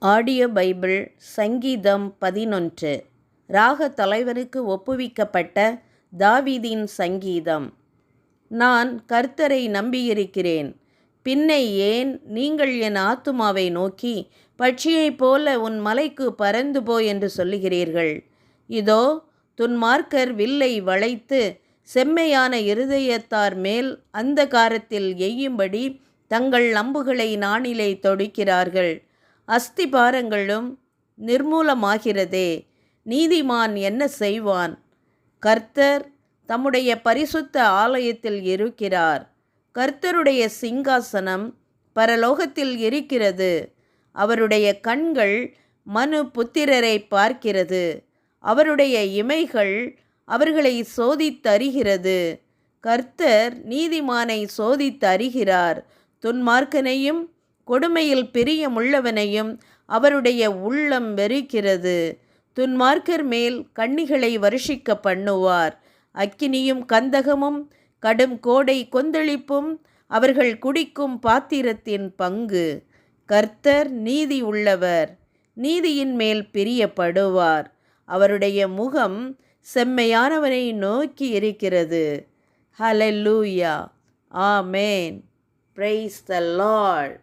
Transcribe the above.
Audio Bible சங்கீதம் 11. ராக தலைவனுக்கு ஒப்புவிக்கப்பட்ட தாவீதின் சங்கீதம். நான் கர்த்தரை நம்பியிருக்கிறேன். பின்னை ஏன் நீங்கள் என் ஆத்துமாவை நோக்கி பட்சியைப் போல உன் மலைக்கு பறந்து போ என்று சொல்லுகிறீர்கள்? இதோ துன்மார்க்கர் வில்லை வளைத்து செம்மையான இருதயத்தார் மேல் அந்தகாரத்தில் எய்யும்படி தங்கள் அம்புகளை நாணிலே தொடுக்கிறார்கள். அஸ்திபாரங்களும் நிர்மூலமாகிறதே, நீதிமான் என்ன செய்வான்? கர்த்தர் தம்முடைய பரிசுத்த ஆலயத்தில் இருக்கிறார். கர்த்தருடைய சிங்காசனம் பரலோகத்தில் இருக்கிறது. அவருடைய கண்கள் மனு புத்திரரை பார்க்கிறது. அவருடைய இமைகள் அவர்களை சோதித்தறிகிறது. கர்த்தர் நீதிமானை சோதித்தறிகிறார். துன்மார்க்கனையும் கொடுமையில் பிரியமுள்ளவனையும் அவருடைய உள்ளம் வெறுக்கிறது. துன்மார்க்கர் மேல் கண்ணிகளை வருஷிக்க பண்ணுவார். அக்கினியும் கந்தகமும் கடும் கோடை கொந்தளிப்பும் அவர்கள் குடிக்கும் பாத்திரத்தின் பங்கு. கர்த்தர் நீதி உள்ளவர், நீதியின் மேல் பிரியப்படுவார். அவருடைய முகம் செம்மையானவனை நோக்கி இருக்கிறது. Hallelujah, amen. Praise the Lord.